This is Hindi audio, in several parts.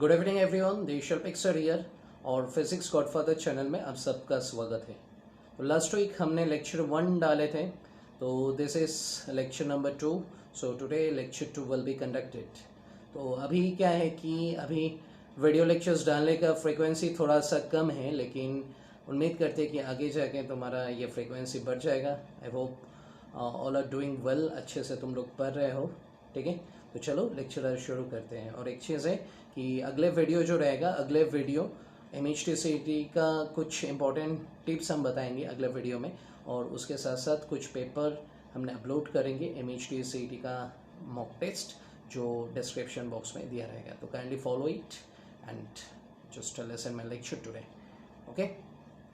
गुड इवनिंग एवरीवन, देशल पिक्सर हियर और फिजिक्स गॉडफादर चैनल में आप सबका स्वागत है। तो लास्ट वीक हमने लेक्चर 1 डाले थे, तो this is lecture number 2। So today lecture 2 will be conducted. तो अभी क्या है कि अभी वीडियो लेक्चर्स डालने का फ्रीक्वेंसी थोड़ा सा कम है, लेकिन उम्मीद करते हैं कि आगे जाके तुम्हारा ये फ्रीक्वेंसी बढ़ जाएगा। I hope all are doing well, अच्छे से तुम लोग पढ़ रहे हो। ठीक है, तो चलो लेक्चर शुरू करते हैं। और एक चीज़ है कि अगले वीडियो जो रहेगा, अगले वीडियो MHTCET का कुछ इम्पोर्टेंट टिप्स हम बताएंगे अगले वीडियो में, और उसके साथ साथ कुछ पेपर हमने अपलोड करेंगे MHTCET का मॉक टेस्ट, जो डिस्क्रिप्शन बॉक्स में दिया रहेगा। तो kindly follow it and just listen my lecture today. Okay,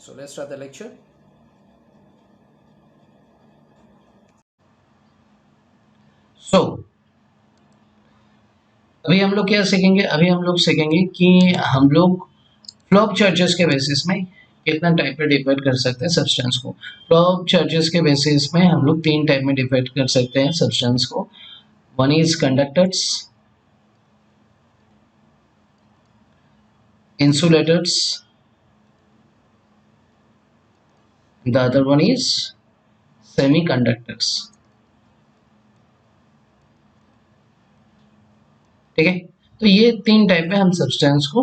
so let's start the lecture. So अभी हम लोग क्या सीखेंगे? अभी हम लोग सीखेंगे कि हम लोग फ्लॉप चार्जेस के बेसिस में कितना टाइप में डिवाइड कर सकते हैं सब्सटेंस को। फ्लॉप चार्जेस के बेसिस में हम लोग 3 टाइप में डिवाइड कर सकते हैं सब्सटेंस को। One is conductors, insulators, the other one is semiconductors. ठीक है, तो ये 3 टाइप में हम सब्सटेंस को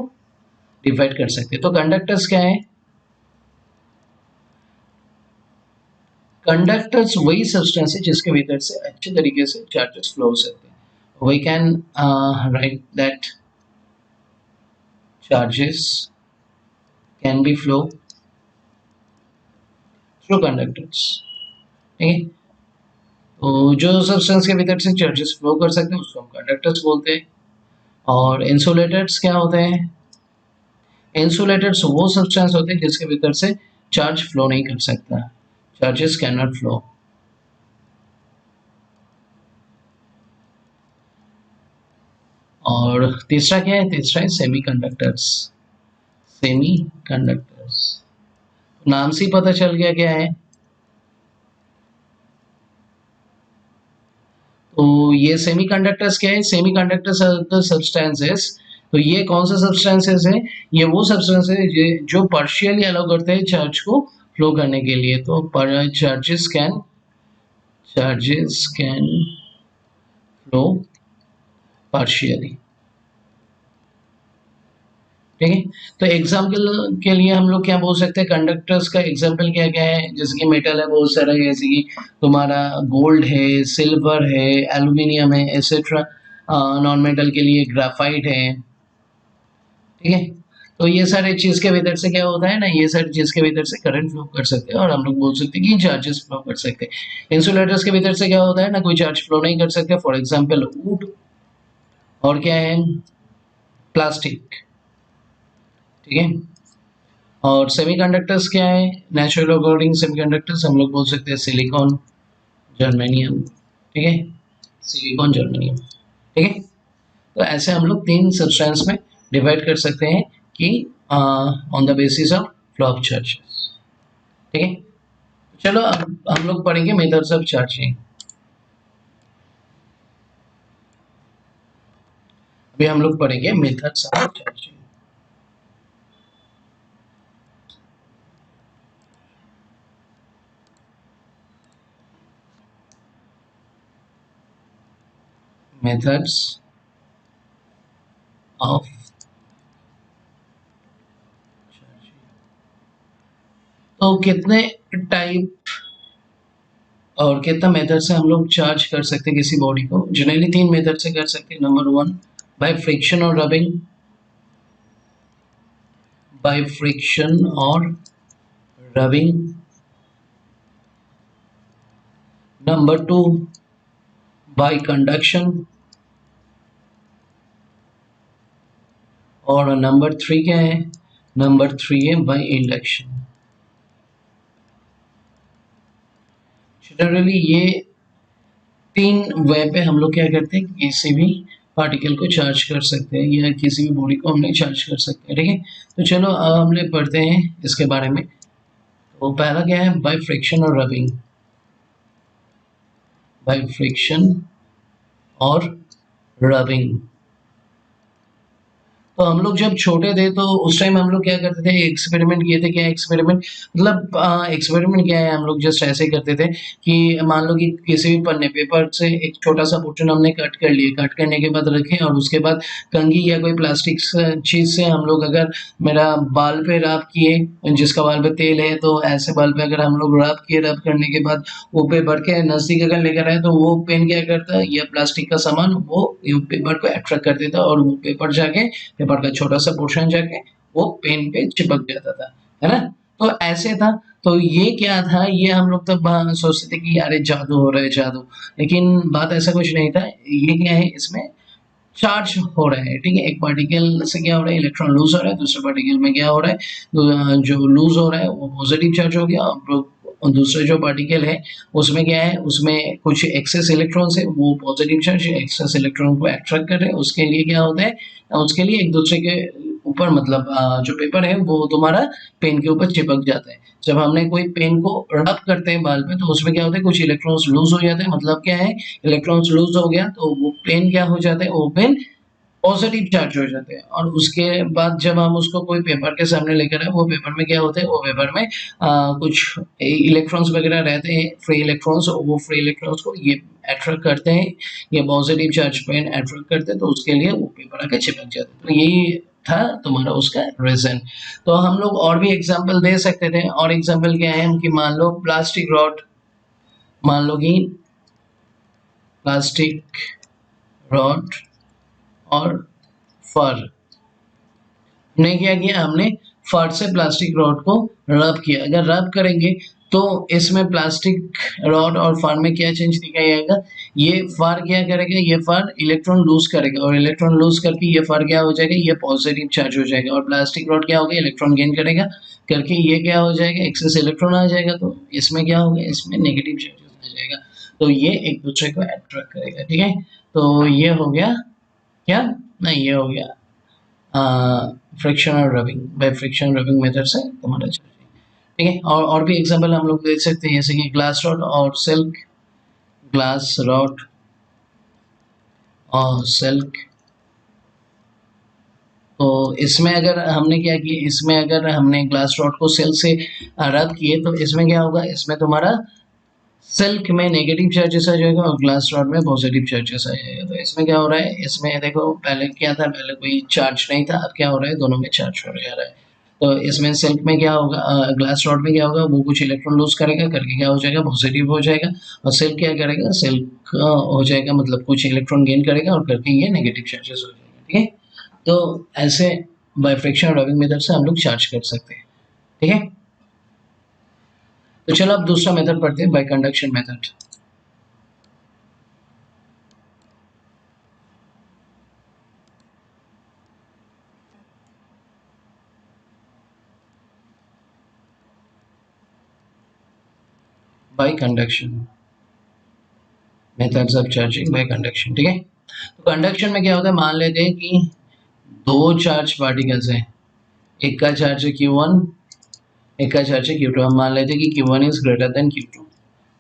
डिवाइड कर सकते हैं। तो कंडक्टर्स क्या है? कंडक्टर्स वही सब्सटेंस है जिसके भीतर से अच्छे तरीके से चार्जेस फ्लो हो सकते हैं। We can write that charges can be flow through conductors। ठीक है, तो जो सब्सटेंस के भीतर से चार्जेस फ्लो कर सकते हैं उसको हम कंडक्टर्स बोलते हैं। और इंसुलेटर्स क्या होते हैं? इंसुलेटर्स वो सब्सटेंस होते हैं जिसके भीतर से चार्ज फ्लो नहीं कर सकता, चार्जेस कैन नॉट फ्लो। और तीसरा क्या है? तीसरा है सेमीकंडक्टर्स। सेमीकंडक्टर्स नाम से ही पता चल गया क्या है। तो ये सेमीकंडक्टर्स क्या है? Semiconductors are the substances. तो ये कौन सा सब्सटेंसेस है? ये वो सब्सटेंस है जो पार्शियली अलाउ करते हैं चार्ज को फ्लो करने के लिए। तो चार्जेस कैन फ्लो पार्शियली। ठीक है, तो एग्जाम्पल के लिए हम लोग क्या बोल सकते हैं? कंडक्टर्स का एग्जाम्पल क्या क्या है? जैसे कि मेटल है बहुत सारा, जैसे कि तुम्हारा गोल्ड है, सिल्वर है, एल्यूमिनियम है, एसेट्रा। नॉन मेटल के लिए ग्राफाइट है। ठीक है, तो ये सारे चीज के भीतर से क्या होता है ना, ये सारी चीज के भीतर से करंट फ्लो कर सकते हैं, और हम लोग बोल सकते हैं कि चार्जेस फ्लो कर सकते हैं। इंसुलेटर्स के भीतर से क्या होता है ना, कोई चार्ज फ्लो नहीं कर सकते, फॉर एग्जाम्पल वुड। और क्या है? प्लास्टिक। ठीक है, और सेमीकंडक्टर्स क्या है? नेचुरल अकॉर्डिंग सेमीकंडक्टर्स हम लोग बोल सकते हैं सिलिकॉन, जर्मेनियम। ठीक है, सिलिकॉन, जर्मेनियम। ठीक है, तो ऐसे हम लोग 3 सब्सटेंस में डिवाइड कर सकते हैं कि on the basis of flop charges. ठीक है, चलो अब हम लोग पढ़ेंगे मेथड्स ऑफ चार्जिंग। अभी हम लोग पढ़ेंगे methods of charging. Methods of charging. तो कितने टाइप और कितना मेथड से हम लोग चार्ज कर सकते हैं किसी बॉडी को? जनरली 3 मेथड से कर सकते हैं। नंबर 1 बाय फ्रिक्शन और रबिंग, बाय फ्रिक्शन और रबिंग। नंबर 2 बाय कंडक्शन, और नंबर 3 क्या है? नंबर 3 है बाय इंडक्शन। जनरली ये 3 वे पे हम लोग क्या करते हैं, किसी भी पार्टिकल को चार्ज कर सकते हैं या किसी भी बॉडी को हमने चार्ज कर सकते हैं। ठीक है, तो चलो अब हम लोग पढ़ते हैं इसके बारे में। तो पहला क्या है? बाय फ्रिक्शन और रबिंग। बाय फ्रिक्शन और रबिंग। तो हम लोग जब छोटे थे तो उस टाइम हम लोग क्या करते थे, एक्सपेरिमेंट किए थे। क्या एक्सपेरिमेंट मतलब, एक्सपेरिमेंट क्या है, हम लोग जस्ट ऐसे ही करते थे कि मान लो कि किसी भी पन्ने पेपर से एक छोटा सा पोर्शन हमने कट कर लिए, कट करने के बाद रखे और उसके बाद कंघी या कोई प्लास्टिक चीज से हम लोग अगर मेरा बाल पे रब किए, जिसका बाल पे तेल है तो ऐसे बाल पे अगर हम लोग रब किए, रब करने के बाद वो पेपर के नजदीक अगर लेकर आए तो वो पेन क्या करता है, या प्लास्टिक का सामान वो पेपर को अट्रैक्ट कर देता और वो पेपर जाके, पेपर का छोटा सा पोर्शन जाके वो पेन पे चिपक जाता था, है ना। तो ऐसे था। तो ये क्या था, ये हम लोग तब सोचते थे कि अरे जादू हो रहा है, जादू। लेकिन बात ऐसा कुछ नहीं था। ये क्या है, इसमें चार्ज हो रहा है, ठीक है। एक पार्टिकल से क्या हो रहा है, इलेक्ट्रॉन लूज हो रहा है, दूसरे पार्टिकल में क्या हो रहा है, जो लूज हो रहा है वो पॉजिटिव चार्ज हो गया, और दूसरे जो पार्टिकल है उसमें क्या है, उसमें कुछ एक्सेस इलेक्ट्रॉन्स है, वो पॉजिटिव चार्ज एक्सेस इलेक्ट्रॉन को अट्रैक्ट कर रहे हैं। उसके लिए क्या होता है, उसके लिए एक दूसरे के ऊपर मतलब जो पेपर है वो तुम्हारा पेन के ऊपर चिपक जाता है। जब हमने कोई पेन को रब करते हैं बाल पे तो उसमें क्या होता है, कुछ इलेक्ट्रॉन्स लूज हो जाते हैं। मतलब क्या है, इलेक्ट्रॉन्स लूज हो गया तो वो पेन क्या हो जाता है, वो पेन पॉजिटिव चार्ज हो जाते हैं। और उसके बाद जब हम उसको कोई पेपर के सामने लेकर आए, वो पेपर में क्या होता है, वो पेपर में कुछ इलेक्ट्रॉन्स वगैरह रहते हैं, फ्री इलेक्ट्रॉन्स। वो फ्री इलेक्ट्रॉन्स को ये अट्रैक्ट करते हैं, ये पॉजिटिव चार्ज पेन अट्रैक्ट करते हैं, तो उसके लिए वो पेपर आके चिपक जाते हैं। तो यही था तुम्हारा उसका रीजन। तो हम लोग और भी एग्जाम्पल दे सकते थे। और एग्जाम्पल क्या है कि मान लो प्लास्टिक रॉड, मान लो कि प्लास्टिक रॉड और फर, हमने क्या किया, हमने फर से प्लास्टिक रॉड को रब किया। अगर रब करेंगे तो इसमें प्लास्टिक रॉड और फर में क्या चेंज दिखाई जाएगा, ये फर क्या करेगा, ये फर इलेक्ट्रॉन लूज करेगा, और इलेक्ट्रॉन लूज करके ये फर क्या हो जाएगा, ये पॉजिटिव चार्ज हो जाएगा। और प्लास्टिक रॉड क्या होगा, इलेक्ट्रॉन गेन करेगा, करके ये क्या हो जाएगा, एक्सेस इलेक्ट्रॉन आ जाएगा। तो इसमें क्या होगा, इसमें नेगेटिव चार्जेस आ जाएगा। तो ये एक दूसरे को अट्रैक्ट करेगा, ठीक है। तो ये हो गया क्या, नहीं, ये हो गया फ्रिक्शन और rubbing, by friction rubbing method से तुम्हारा चल रही है, ठीक है। और भी एग्जांपल हम लोग देख सकते हैं, जैसे कि ग्लास रॉड और सिल्क, ग्लास रॉड और सिल्क। तो इसमें अगर हमने क्या किया, इसमें अगर हमने ग्लास रॉड को सिल्क से रब किए तो इसमें क्या होगा, इसमें तुम्हारा सिल्क में नेगेटिव चार्जेस आ जाएगा और ग्लास रॉड में पॉजिटिव चार्जेस आ जाएगा। तो इसमें क्या हो रहा है, इसमें देखो पहले क्या था, पहले कोई चार्ज नहीं था, अब क्या हो रहा है, दोनों में चार्ज हो जा रहा है। तो इसमें सिल्क में क्या होगा, ग्लास रॉड में क्या होगा, वो कुछ इलेक्ट्रॉन लूज करेगा, करके क्या हो जाएगा, पॉजिटिव हो जाएगा। और सिल्क क्या करेगा, सिल्क हो जाएगा मतलब कुछ इलेक्ट्रॉन गेन करेगा और करके ये नेगेटिव चार्जेस हो जाएगा, ठीक है। तो ऐसे बाय फ्रिक्शन और रबिंग मेथड से हम लोग चार्ज कर सकते हैं, ठीक है। तो चलो अब दूसरा मेथड पढ़ते हैं, bye conduction method. Bye conduction, methods of charging by conduction, ठीक है। तो कंडक्शन में क्या होता है, मान लेते हैं कि दो चार्ज पार्टिकल्स हैं, एक का चार्ज है Q1, एक का चार्ज है Q2। हम मान लेते हैं कि Q1 is greater than Q2,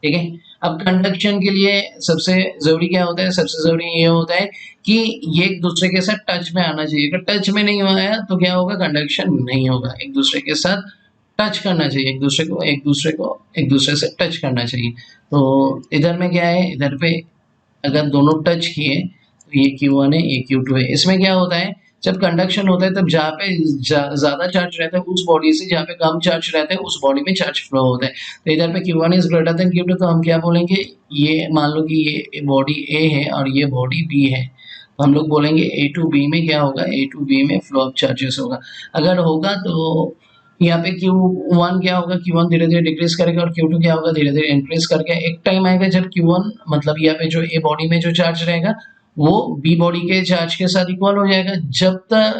ठीक है। अब कंडक्शन के लिए सबसे जरूरी क्या होता है, सबसे जरूरी ये होता है कि ये एक दूसरे के साथ टच में आना चाहिए। अगर टच में नहीं आया तो क्या होगा, कंडक्शन नहीं होगा। एक दूसरे के साथ टच करना चाहिए, एक दूसरे से टच करना चाहिए। तो इधर में क्या है, इधर पे अगर दोनों टच किए तो ये Q1 है, ये Q2 है। इसमें क्या होता है, जब कंडक्शन होता है तब जहाँ पे ज्यादा चार्ज रहता है उस बॉडी से जहाँ पे कम चार्ज रहता है उस बॉडी में चार्ज फ्लो होता है। तो इधर पे Q1 is greater than Q2, तो हम क्या बोलेंगे, ये मान लो कि ये बॉडी A है और ये बॉडी B है, तो हम लोग बोलेंगे A टू B में क्या होगा, A टू B में फ्लो ऑफ चार्जेस होगा। अगर होगा तो यहाँ पे Q1 क्या होगा, Q1 धीरे धीरे डिक्रीज करेगा और Q2 क्या होगा, धीरे धीरे इंक्रीज करके एक टाइम आएगा जब Q1 मतलब यहाँ पे जो A बॉडी में जो चार्ज रहेगा वो B बॉडी के चार्ज के साथ इक्वल हो जाएगा।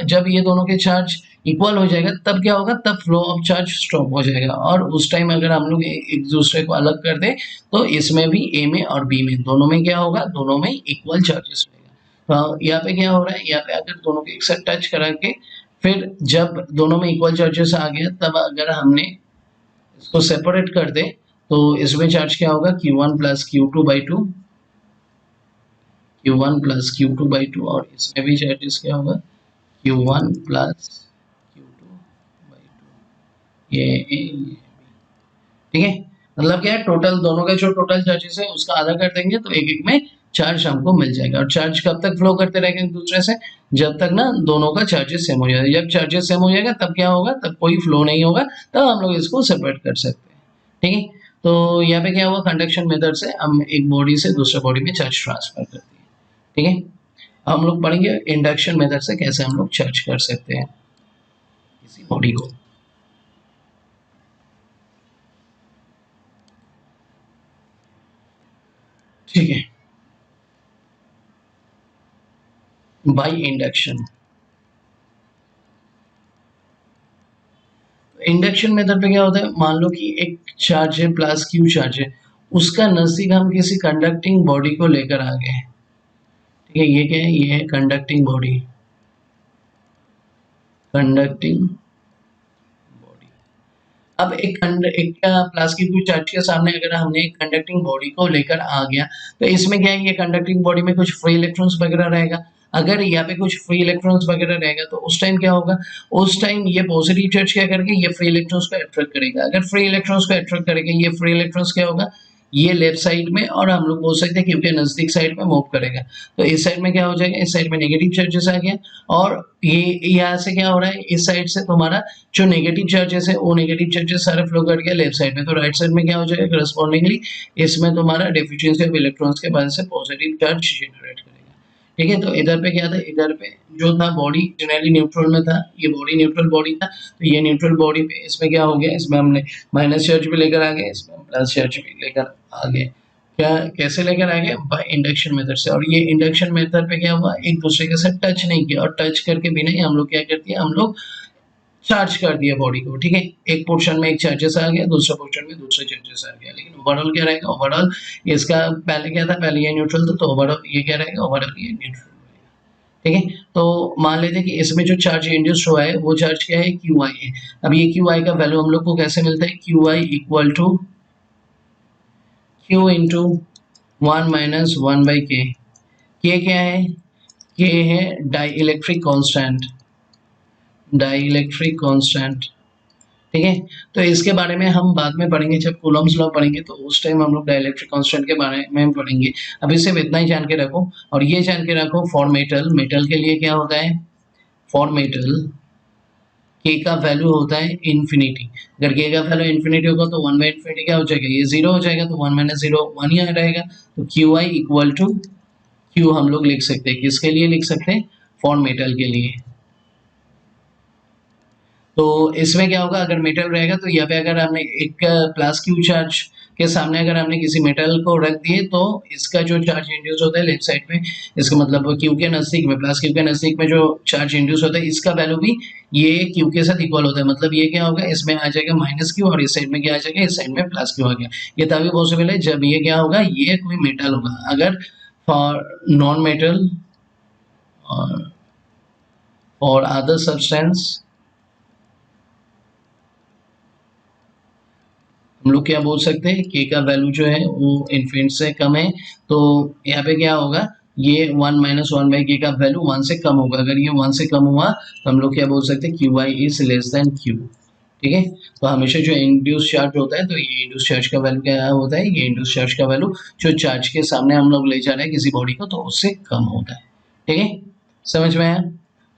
जब ये दोनों के चार्ज इक्वल हो जाएगा तब क्या होगा, तब फ्लो ऑफ चार्ज स्टॉप हो जाएगा। और उस टाइम अगर हम लोग एक दूसरे को अलग कर दे तो इसमें भी A में और B में दोनों में क्या होगा, दोनों में इक्वल चार्जेस रहेगा। तो यहाँ पे क्या हो रहा है, यहाँ पे अगर दोनों के एक साथ टच करा के फिर जब दोनों में इक्वल चार्जेस आ गया तब अगर हमने इसको सेपरेट कर दे तो इसमें चार्ज क्या होगा, Q1 plus Q2 by two, Q1 plus Q2 by two. और इसमें भी चार्जेस क्या होगा, Q1 प्लस Q2 बाई 2, ये ठीक है। मतलब क्या है, टोटल दोनों का जो टोटल चार्जेस है उसका आधा कर देंगे तो एक एक में चार्ज हमको मिल जाएगा। और चार्ज कब तक फ्लो करते रहेंगे एक दूसरे से, जब तक ना दोनों का चार्जेस सेम हो जाएगा। जब चार्जेस सेम हो जाएगा तब क्या होगा, तब कोई फ्लो नहीं होगा, तब हम लोग इसको सेपरेट कर सकते हैं। ठीक है, तो यहाँ पे क्या हुआ, कंडक्शन मेथड से हम एक बॉडी से दूसरे बॉडी में चार्ज ट्रांसफर करते हैं। ठीक है, हम लोग पढ़ेंगे इंडक्शन मेथड से कैसे हम लोग चार्ज कर सकते हैं किसी बॉडी को। ठीक है, बाई इंडक्शन। इंडक्शन मेथड पे क्या होता है, मान लो कि एक चार्ज है प्लस क्यू चार्ज है, उसका नजदीक हम किसी कंडक्टिंग बॉडी को लेकर आ गए। ठीक है, ये क्या है, ये है कंडक्टिंग बॉडी, कंडक्टिंग बॉडी। अब एक प्लस क्यू चार्ज के सामने अगर हमने एक कंडक्टिंग बॉडी को लेकर आ गया, तो इसमें क्या है, ये कंडक्टिंग बॉडी में कुछ फ्री इलेक्ट्रॉन्स वगैरह रहेगा। अगर यहाँ पे कुछ फ्री इलेक्ट्रॉन्स वगैरह रहेगा तो उस टाइम क्या होगा, उस टाइम ये पॉजिटिव चार्ज क्या करके ये फ्री इलेक्ट्रॉन्स को अट्रैक्ट करेगा। अगर फ्री इलेक्ट्रॉन्स को अट्रैक्ट करेगा, ये फ्री इलेक्ट्रॉन्स क्या होगा, ये लेफ्ट साइड में, और हम लोग बोल सकते हैं क्योंकि नजदीक साइड में मूव करेगा, तो इस साइड में क्या हो जाएगा, इस साइड में नेगेटिव चार्जेस आ गया। और ये यहाँ से क्या हो रहा है, इस साइड से तुम्हारा जो नेगेटिव चार्जेस है वो नेगेटिव चार्जेस सारे फ्लो कर गया लेफ्ट साइड में, तो राइट साइड में क्या हो जाएगा, करस्पॉन्डिंगली इसमें तुम्हारा डेफिशिएंसी ऑफ इलेक्ट्रॉन्स के वजह से पॉजिटिव चार्ज जनरेट करेगा। ठीक है, तो इधर पे क्या था, इधर पे जो था बॉडी जनरली न्यूट्रल में था, ये बॉडी न्यूट्रल बॉडी था, तो ये न्यूट्रल बॉडी पे इसमें क्या हो गया, इसमें हमने माइनस चार्ज भी लेकर आ गए, इसमें प्लस चार्ज भी लेकर आ गए। क्या कैसे लेकर आ गए, बाय इंडक्शन मेथड से। और ये इंडक्शन मेथड पे क्या हुआ, एक दूसरे के साथ टच नहीं किया, और टच करके भी नहीं, हम लोग क्या करते हैं, हम लोग चार्ज कर दिया बॉडी को। ठीक है, एक पोर्शन में एक चार्जेस आ गया, दूसरे पोर्शन में दूसरे चार्जेस आ गया, लेकिन ओवरऑल क्या रहेगा, ओवरऑल इसका पहले क्या था, पहले ये न्यूट्रल था, तो ओवरऑल ये क्या रहेगा, ओवरऑल ये न्यूट्रल। ठीक है, तो मान लेते हैं कि इसमें जो चार्ज इंड्यूस हुआ है वो चार्ज क्या है, क्यू आई है। अब ये क्यू आई का वैल्यू हम लोग को कैसे मिलता है, Q I equal to Q into one minus one by K. K क्या है, के है dielectric constant, dielectric constant. ठीक है, तो इसके बारे में हम बाद में पढ़ेंगे, जब कूलम्स लॉ पढ़ेंगे तो उस टाइम हम लोग डाइलेक्ट्रिक कांस्टेंट के बारे में पढ़ेंगे। अभी सिर्फ इतना ही जान के रखो, और ये जान के रखो फॉर मेटल, मेटल के लिए क्या होता है, फॉर मेटल के का वैल्यू होता है इन्फिनिटी। अगर के का वैल्यू इन्फिनिटी होगा तो वन बाई इन्फिनिटी क्या हो जाएगा, ये जीरो हो जाएगा, तो वन माइनस जीरो वन ही रहेगा। तो Q I equal to Q हम लोग लिख सकते हैं, किसके लिए लिख सकते हैं, फॉर मेटल के लिए। तो इसमें क्या होगा, अगर मेटल रहेगा तो यहाँ पे अगर हमने एक प्लस क्यू चार्ज के सामने अगर हमने किसी मेटल को रख दिए, तो इसका जो चार्ज इंड्यूस होता है लेफ्ट साइड में, इसका मतलब क्यू के नजदीक में, प्लस क्यू के नजदीक में जो चार्ज इंड्यूस होता है, इसका वैल्यू भी ये क्यू के साथ इक्वल होता है। मतलब ये क्या होगा, इसमें आ जाएगा माइनस क्यू, और इस साइड में क्या आ जाएगा, इस साइड में प्लस क्यू आ गया। ये तभी पॉसिबल है जब ये क्या होगा, ये कोई मेटल होगा। अगर फॉर नॉन मेटल और अदर सब्सटेंस हम लोग क्या बोल सकते हैं, के का वैल्यू जो है वो इन्फिनिट से कम है, तो यहाँ पे क्या होगा, ये वन माइनस वन बाई के का वैल्यू वन से कम होगा। अगर ये वन से कम हुआ तो हम लोग क्या बोल सकते हैं, Q I is less than Q. ठीक है, तो हमेशा जो इंड्यूस चार्ज होता है, तो ये इंड्यूस चार्ज का वैल्यू क्या होता है, ये इंड्यूस चार्ज का वैल्यू जो चार्ज के सामने हम लोग ले जा रहे हैं किसी बॉडी को, तो उससे कम होता है। ठीक है, समझ में आया।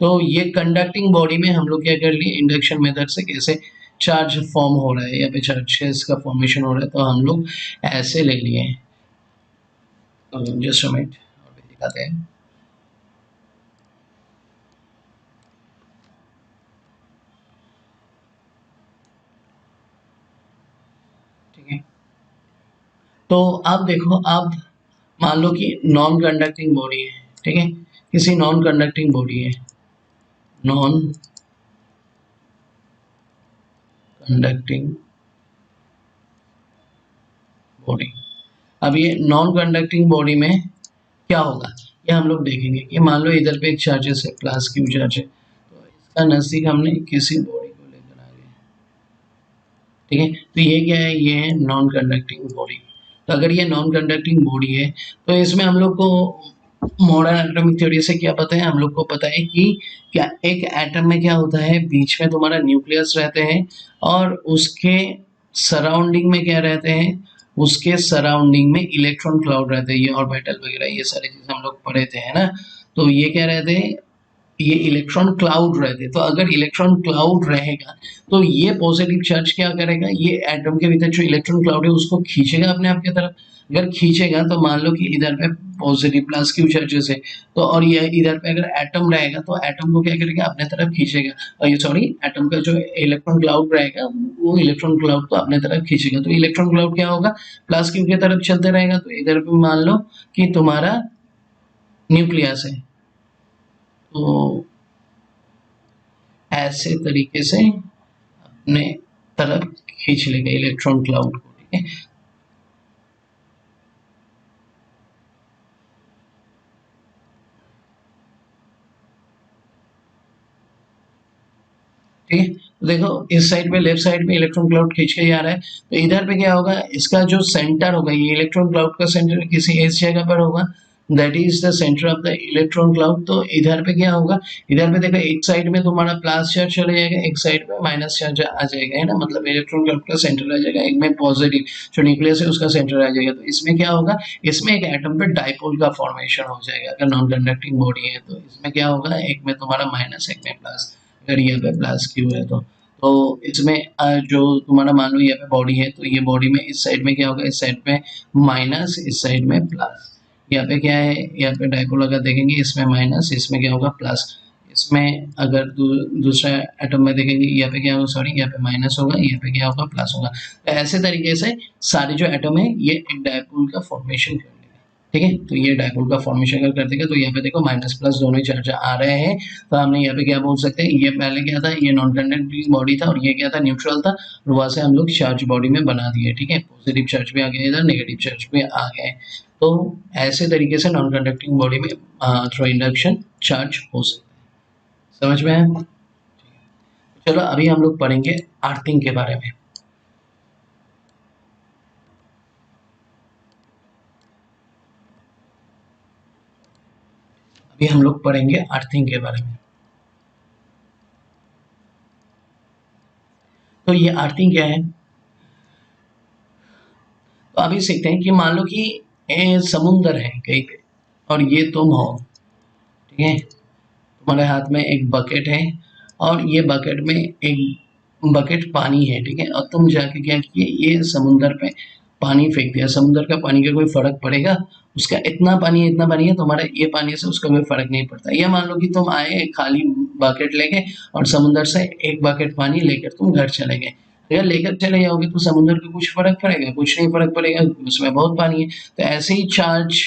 तो ये कंडक्टिंग बॉडी में हम लोग क्या कर लिए, इंडक्शन मेथड से कैसे चार्ज फॉर्म हो रहा है, या पे चार्जेस का फॉर्मेशन हो रहा है, तो हम लोग ऐसे ले लिए हैं। तो जस्ट अ मिनट और भी दिखाते हैं। ठीक है, तो आप देखो, आप मान लो कि नॉन कंडक्टिंग बॉडी है। ठीक है, किसी नॉन कंडक्टिंग बॉडी है, नॉन कंडक्टिंग बॉडी। अब ये नॉन कंडक्टिंग बॉडी में क्या होगा, ये हम लोग देखेंगे कि मान लो इधर पे एक चार्जेस है, प्लस क्यू चार्ज है, तो इसका नजदीक हमने किसी बॉडी को लेकर आ गए। ठीक है, तो ये क्या है, ये है नॉन कंडक्टिंग बॉडी। तो अगर ये नॉन कंडक्टिंग बॉडी है, तो इसमें हम लोग को मॉडर्न एटॉमिक थ्योरी से क्या पता है हम लोग को? पता है कि क्या एक एटम में क्या होता है, बीच में तुम्हारा न्यूक्लियस रहते हैं और उसके सराउंडिंग में क्या रहते हैं, उसके सराउंडिंग में इलेक्ट्रॉन क्लाउड रहते हैं, ये ऑर्बिटल वगैरह ये सारी चीजें हम लोग पढ़े थे, है ना? तो ये क्या रहते हैं, ये इलेक्ट्रॉन क्लाउड रहते। तो अगर इलेक्ट्रॉन क्लाउड रहेगा तो ये पॉजिटिव चार्ज क्या करेगा, ये एटम के भीतर जो इलेक्ट्रॉन क्लाउड है उसको खींचेगा अपने आप की तरफ। अगर खींचेगा तो मान लो कि इधर पे पॉजिटिव प्लस क्यू चार्जेस है, तो और ये इधर पे अगर एटम रहेगा तो एटम को क्या करेगा, अपने तरफ खींचेगा। और ये सॉरी, एटम का जो इलेक्ट्रॉन क्लाउड रहेगा वो इलेक्ट्रॉन क्लाउड को अपने तरफ खींचेगा। तो इलेक्ट्रॉन क्लाउड क्या होगा, प्लस क्यू की तरफ चलते रहेगा। तो इधर पे मान लो कि तुम्हारा न्यूक्लियस है, तो ऐसे तरीके से अपने तरफ खींच लेगा इलेक्ट्रॉन क्लाउड को, ठीक है। ठीक है, तो देखो इस साइड पे, लेफ्ट साइड पे इलेक्ट्रॉन क्लाउड खींच के आ रहा है, तो इधर पे क्या होगा, इसका जो सेंटर होगा, ये इलेक्ट्रॉन क्लाउड का सेंटर किसी इस जगह पर होगा, that is the centre of the electron cloud. तो इधर पे क्या होगा, इधर पे देखो एक साइड में तुम्हारा प्लस चार्ज चले जाएगा, एक साइड पे माइनस चार्ज आ जाएगा, है ना? मतलब इलेक्ट्रॉन क्लाउड का सेंटर आ जाएगा, एक में पॉजिटिव जो न्यूक्लियस है उसका सेंटर आ जाएगा। तो इसमें क्या होगा, इसमें एक एटम पे डाइपोल का फॉर्मेशन हो जाएगा। अगर नॉन कंडक्टिंग बॉडी है तो इसमें क्या होगा, एक में तुम्हारा माइनस, एक में प्लस। अगर यहाँ पे प्लस क्यू है तो इसमें जो तुम्हारा मान लो यहाँ पे बॉडी है, तो ये बॉडी में इस साइड में क्या होगा, इस साइड पे माइनस, इस साइड में प्लस। यहाँ पे क्या है, यहाँ पे डाइपोल अगर देखेंगे इसमें माइनस, इसमें क्या होगा प्लस। इसमें अगर दूसरा एटम में देखेंगे, यहाँ पे क्या होगा, सॉरी यहाँ पे माइनस होगा, यहाँ पे क्या होगा प्लस होगा। तो ऐसे तरीके से सारे जो एटम है ये एक डाइपोल का फॉर्मेशन कर लेगा, ठीक है। तो ये डाइपोल का फॉर्मेशन अगर कर देगा तो यहाँ पे देखो माइनस प्लस दोनों ही चार्ज आ रहे हैं। तो हमने यहाँ पे क्या बोल सकते हैं, ये पहले क्या था, ये नॉन कंडक्टिंग बॉडी था और ये क्या था, न्यूट्रल था। और वहां से हम लोग चार्ज बॉडी में बना दिए, ठीक है। पॉजिटिव चार्ज भी आ गया इधर, नेगेटिव चार्ज भी आ गए। तो ऐसे तरीके से नॉन कंडक्टिंग बॉडी में थ्रू इंडक्शन चार्ज हो सकता है। समझ में आया? चलो अभी हम लोग पढ़ेंगे अर्थिंग के बारे में। अभी हम लोग पढ़ेंगे अर्थिंग के बारे में। तो ये अर्थिंग क्या है, तो अभी सीखते हैं कि मान लो कि समुंदर है कहीं पे और ये तुम हो, ठीक है। तुम्हारे हाथ में एक बकेट है और ये बकेट में एक बकेट पानी है, ठीक है। और तुम जाके क्या किए, ये समुंदर पे पानी फेंक दिया। समुंदर का पानी का कोई फर्क पड़ेगा? उसका इतना पानी है, तुम्हारा ये पानी से उसका कोई फर्क नहीं पड़ता। या मान लो कि तुम आए खाली बकेट लेके और समुंदर से एक बकेट पानी लेकर तुम घर चले गए। तो यार लेकर चले जाओगे तो समुद्र को कुछ फर्क पड़ेगा? कुछ नहीं फर्क पड़ेगा, उसमें बहुत पानी है। तो ऐसे ही चार्ज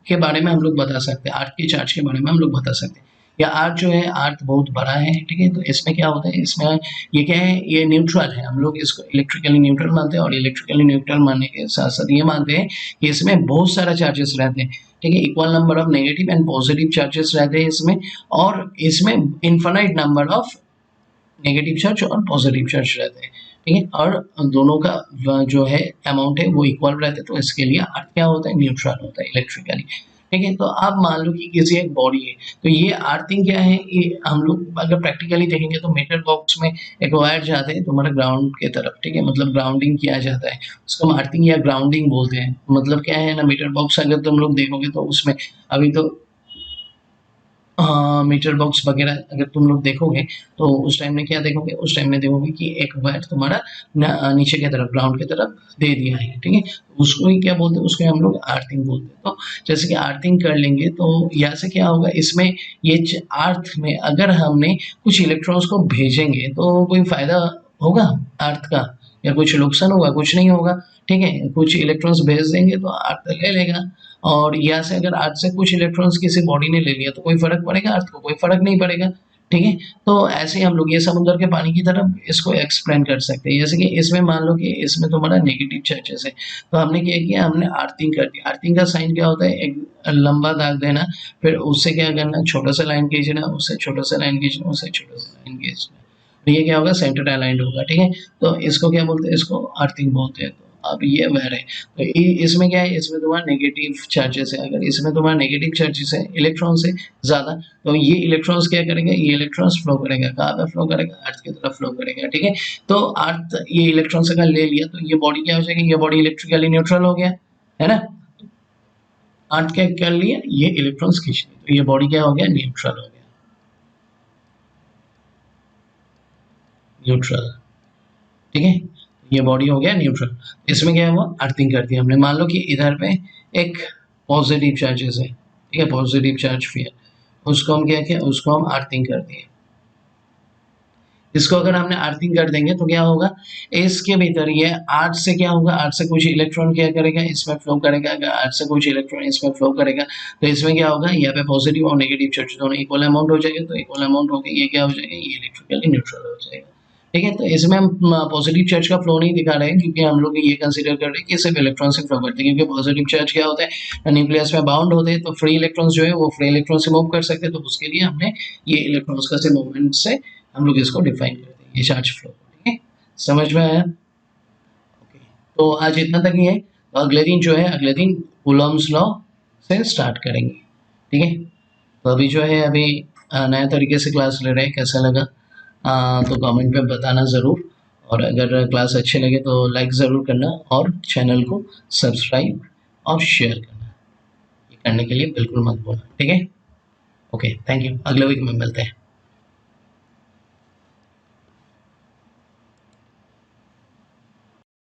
के बारे में हम लोग बता सकते हैं, अर्थ के चार्ज के बारे में हम लोग बता सकते हैं। या अर्थ जो है, अर्थ बहुत बड़ा है, ठीक है। तो इसमें क्या होता है, इसमें ये क्या है, ये न्यूट्रल है। हम लोग इसको इलेक्ट्रिकली न्यूट्रल मानते हैं और इलेक्ट्रिकली न्यूट्रल मानने के साथ साथ ये मानते हैं कि इसमें बहुत सारा चार्जेस रहते हैं, ठीक है। Equal number of negative and positive charges रहते हैं इसमें, और इसमें infinite number of negative charge और पॉजिटिव चार्ज रहते हैं, ठीक है। और दोनों का जो है अमाउंट है वो इक्वल रहते हैं। तो इसके लिए अर्थ क्या होता है, न्यूट्रल होता है इलेक्ट्रिकली, ठीक है। तो आप मान लो कि किसी एक बॉडी है, तो ये अर्थिंग क्या है, ये हम लोग अगर प्रैक्टिकली देखेंगे तो मीटर बॉक्स में एक वायर जाते हैं तुम्हारे ग्राउंड के तरफ, ठीक है। मतलब ग्राउंडिंग किया जाता है, उसको हम अर्थिंग या ग्राउंडिंग बोलते हैं। मतलब क्या है ना, मीटर बॉक्स अगर तुम लोग देखोगे तो उसमें अभी तो मीटर बॉक्स वगैरह अगर तुम लोग देखोगे तो उस टाइम में क्या देखोगे, उस टाइम में देखोगे कि एक वायर तुम्हारा नीचे की तरफ, ग्राउंड की तरफ दे दिया है, ठीक है। उसको ही क्या बोलते हैं, उसको हम लोग अर्थिंग बोलते हैं। तो जैसे कि अर्थिंग कर लेंगे तो यहाँ से क्या होगा, इसमें ये अर्थ में अगर हमने कुछ इलेक्ट्रॉन्स को भेजेंगे तो कोई फायदा होगा अर्थ का, या कुछ नुकसान होगा? कुछ नहीं होगा, ठीक है। कुछ इलेक्ट्रॉन्स भेज देंगे तो अर्थ ले लेगा, और यहाँ से अगर अर्थ से कुछ इलेक्ट्रॉन्स किसी बॉडी ने ले लिया तो कोई फर्क पड़ेगा अर्थ को? कोई फर्क नहीं पड़ेगा, ठीक है। तो ऐसे ही हम लोग ये समुद्र के पानी की तरफ इसको एक्सप्लेन कर सकते हैं। जैसे कि इसमें मान लो कि इसमें तुम्हारा नेगेटिव चार्जेस है, तो हमने क्या किया, हमने अर्थिंग कर दिया। अर्थिंग का साइन क्या होता है, एक लंबा दाग देना, फिर उससे क्या करना, छोटा सा लाइन खींचना, उससे छोटा सा लाइन खींचना, उससे छोटा सा लाइन खींचना। तो ये क्या होगा, सेंटर अलाइंड होगा, ठीक है। तो इसको क्या बोलते हैं, इसको अर्थिंग बोलते हैं। तो अब ये वायर है, तो इसमें क्या है, इसमें तुम्हारा नेगेटिव चार्जेस है। अगर इसमें तुम्हारा नेगेटिव चार्जेस है इलेक्ट्रॉन से ज़्यादा, तो ये इलेक्ट्रॉन्स क्या करेंगे, ये इलेक्ट्रॉन्स फ्लो करेगा, कहाँ पे फ्लो करेगा, अर्थ की तरफ फ्लो करेगा, ठीक है। तो अर्थ ये इलेक्ट्रॉन्स अगर ले लिया तो ये बॉडी क्या हो जाएगी, ये बॉडी इलेक्ट्रिकली न्यूट्रल हो गया, है ना। अर्थ क्या कर लिया, ये इलेक्ट्रॉन्स खींच लिए, तो ये बॉडी क्या हो गया, न्यूट्रल हो गया, न्यूट्रल, ठीक है। ये बॉडी हो गया न्यूट्रल। इसमें क्या हुआ, अर्थिंग कर दिया हमने। मान लो कि इधर पे एक पॉजिटिव चार्जेस है, ठीक है, पॉजिटिव चार्ज फियर, उसको हम क्या किया, उसको हम अर्थिंग कर दिए। इसको अगर हमने अर्थिंग कर देंगे तो क्या होगा, इसके भीतर ये अर्थ से क्या होगा, अर्थ से कुछ इलेक्ट्रॉन क्या करेगा, इसमें फ्लो करेगा, अगर अर्थ से कुछ इलेक्ट्रॉन इसमें फ्लो करेगा तो इसमें क्या होगा, यहाँ पे पॉजिटिव और नेगेटिव चार्ज दोनों इक्वल अमाउंट हो जाएगा, तो इक्वल अमाउंट हो गया, ये क्या हो जाएगा, ये इलेक्ट्रिकली न्यूट्रल हो जाएगा, ठीक है। तो इसमें हम पॉजिटिव चार्ज का फ्लो नहीं दिखा रहे हैं, क्योंकि हम लोग ये कंसीडर कर रहे हैं कि सिर्फ इलेक्ट्रॉन से फ्लो करते हैं, क्योंकि पॉजिटिव चार्ज क्या होता है, न्यूक्लियस में बाउंड होते हैं, तो फ्री इलेक्ट्रॉन्स जो है वो फ्री इलेक्ट्रॉन से मूव कर सकते हैं, तो उसके लिए हमने ये इलेक्ट्रॉन्स का से मूवमेंट से हम लोग इसको डिफाइन करते हैं, ये चार्ज फ्लो, ठीक है। समझ में आया, ओके। तो आज इतना तक ही है, तो अगले दिन जो है, अगले दिन कूलॉम्स लॉ से स्टार्ट करेंगे, ठीक है। तो अभी जो है, अभी नया तरीके से क्लास ले रहे हैं, कैसा लगा तो कमेंट में बताना ज़रूर, और अगर क्लास अच्छे लगे तो लाइक ज़रूर करना, और चैनल को सब्सक्राइब और शेयर करना, ये करने के लिए बिल्कुल मत भूलना, ठीक है। ओके, थैंक यू, अगले वीक में मिलते हैं।